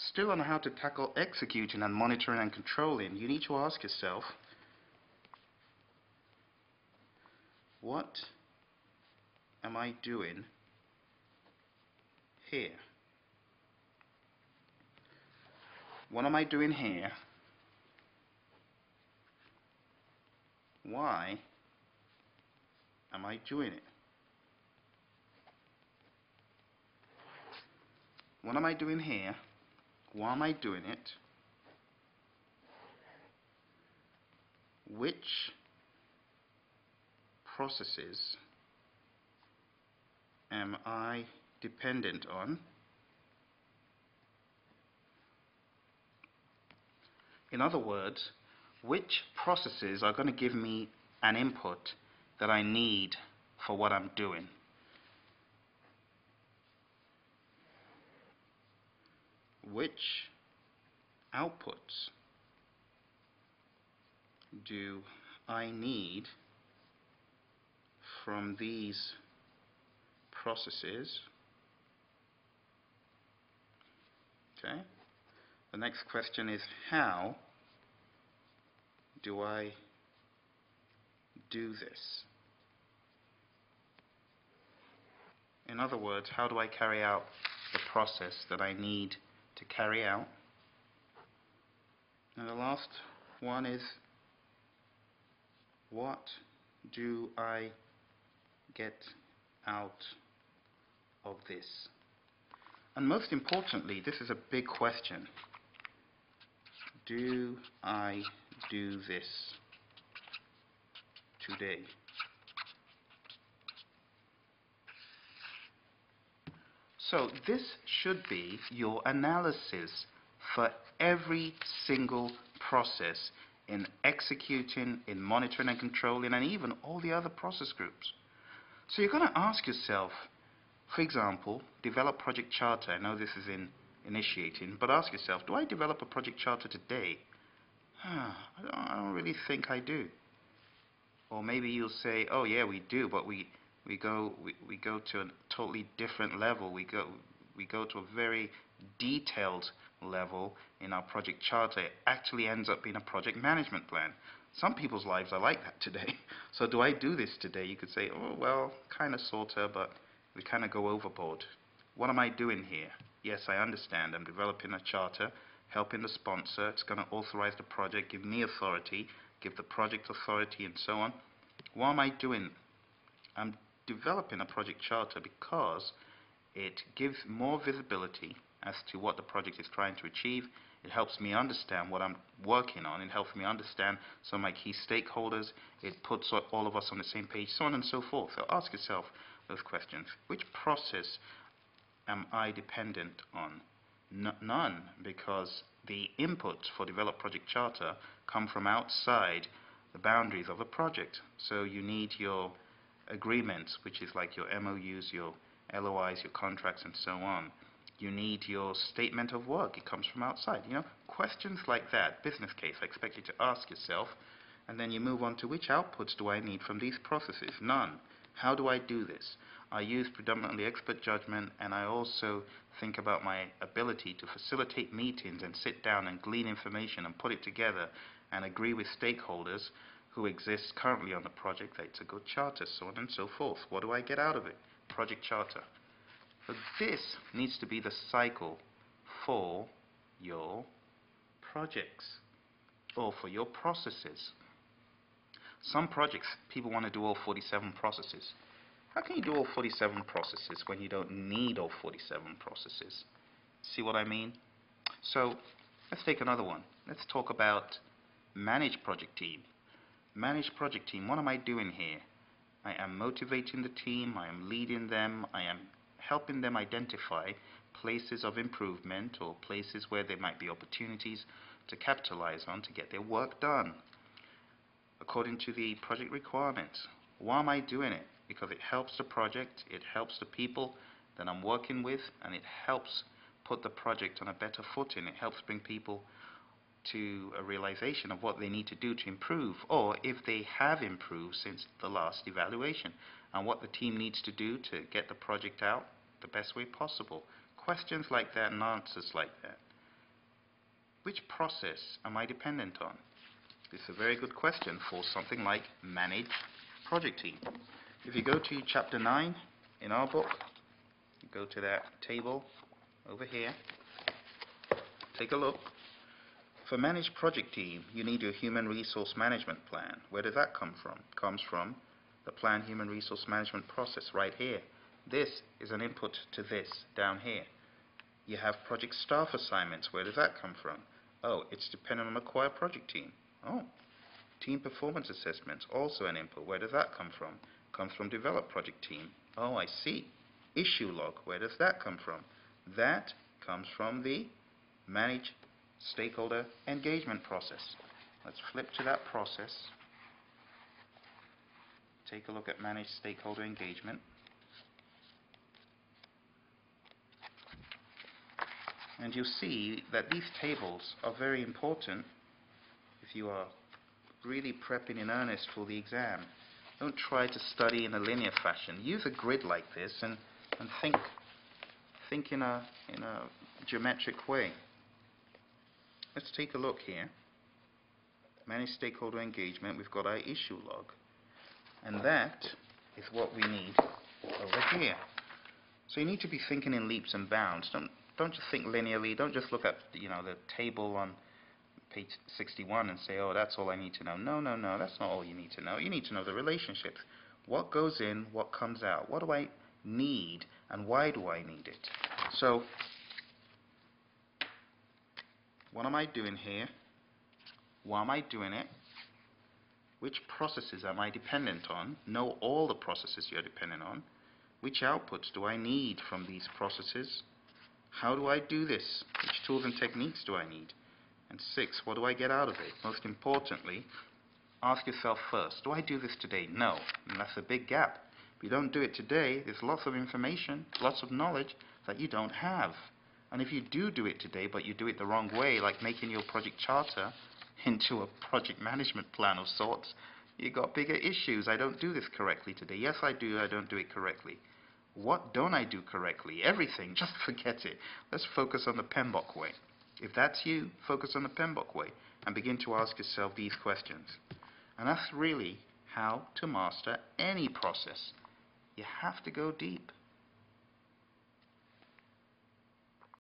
Still on how to tackle executing and monitoring and controlling, you need to ask yourself, what am I doing here? What am I doing here? Why am I doing it? What am I doing here? Why am I doing it? Which processes am I dependent on? In other words, which processes are going to give me an input that I need for what I'm doing? Which outputs do I need from these processes? Okay. The next question is, how do I do this? In other words, how do I carry out the process that I need to carry out? And the last one is, what do I get out of this? And most importantly, this is a big question. Do I do this today? So this should be your analysis for every single process in executing, in monitoring and controlling, and even all the other process groups. So you're going to ask yourself, for example, develop project charter. I know this is in initiating, but ask yourself, do I develop a project charter today? I don't really think I do. Or maybe you'll say, oh yeah, we do, but we go to a totally different level. We go to a very detailed level in our project charter. It actually ends up being a project management plan. Some people's lives are like that today. So do I do this today? You could say, oh well, kind of, sorta, but we kind of go overboard. What am I doing here? Yes, I understand. I'm developing a charter, helping the sponsor. It's going to authorize the project, give me authority, give the project authority, and so on. What am I doing? I'm developing a project charter because it gives more visibility as to what the project is trying to achieve. It helps me understand what I'm working on. It helps me understand some of my key stakeholders. It puts all of us on the same page, so on and so forth. So ask yourself those questions. Which process am I dependent on? None, because the inputs for develop project charter come from outside the boundaries of a project. So you need your agreements, which is like your MOUs, your LOIs, your contracts, and so on. You need your statement of work. It comes from outside. You know, questions like that, business case, I expect you to ask yourself, and then you move on to which outputs do I need from these processes? None. How do I do this? I use predominantly expert judgment, and I also think about my ability to facilitate meetings and sit down and glean information and put it together and agree with stakeholders who exist currently on the project that it's a good charter, so on and so forth. What do I get out of it? Project charter. So this needs to be the cycle for your projects or for your processes. Some projects, people want to do all 47 processes. How can you do all 47 processes when you don't need all 47 processes? See what I mean? So let's take another one. Let's talk about manage project team. Manage project team. What am I doing here? I am motivating the team. I am leading them. I am helping them identify places of improvement or places where there might be opportunities to capitalize on to get their work done according to the project requirements. Why am I doing it? Because it helps the project, it helps the people that I'm working with, and it helps put the project on a better footing. It helps bring people to a realization of what they need to do to improve, or if they have improved since the last evaluation, and what the team needs to do to get the project out the best way possible. Questions like that and answers like that. Which process am I dependent on? This is a very good question for something like manage project team. If you go to chapter 9 in our book, you go to that table over here, take a look. For managed project team, you need your human resource management plan. Where does that come from? It comes from the plan human resource management process right here. This is an input to this down here. You have project staff assignments. Where does that come from? Oh, it's dependent on acquire project team. Oh, team performance assessments, also an input. Where does that come from? It comes from develop project team. Oh, I see. Issue log. Where does that come from? That comes from the manage stakeholder engagement process. Let's flip to that process. Take a look at manage stakeholder engagement. And you'll see that these tables are very important if you are really prepping in earnest for the exam. Don't try to study in a linear fashion. Use a grid like this and think in a geometric way. Let's take a look here. Manage stakeholder engagement. We've got our issue log. And that is what we need over here. So you need to be thinking in leaps and bounds. Don't just think linearly. Don't just look at the table on page 61 and say, oh, that's all I need to know. No, that's not all you need to know. You need to know the relationships. What goes in, what comes out. What do I need, and why do I need it? So, what am I doing here? Why am I doing it? Which processes am I dependent on? Know all the processes you're dependent on. Which outputs do I need from these processes? How do I do this? Which tools and techniques do I need? And 6, what do I get out of it? Most importantly, ask yourself first, do I do this today? No. And that's a big gap. If you don't do it today, there's lots of information, lots of knowledge that you don't have. And if you do it today, but you do it the wrong way, like making your project charter into a project management plan of sorts, you got bigger issues. I don't do this correctly today. Yes, I do. I don't do it correctly. What don't I do correctly? Everything. Just forget it. Let's focus on the PMBOK way. If that's you, focus on the PMBOK way and begin to ask yourself these questions. And that's really how to master any process. You have to go deep.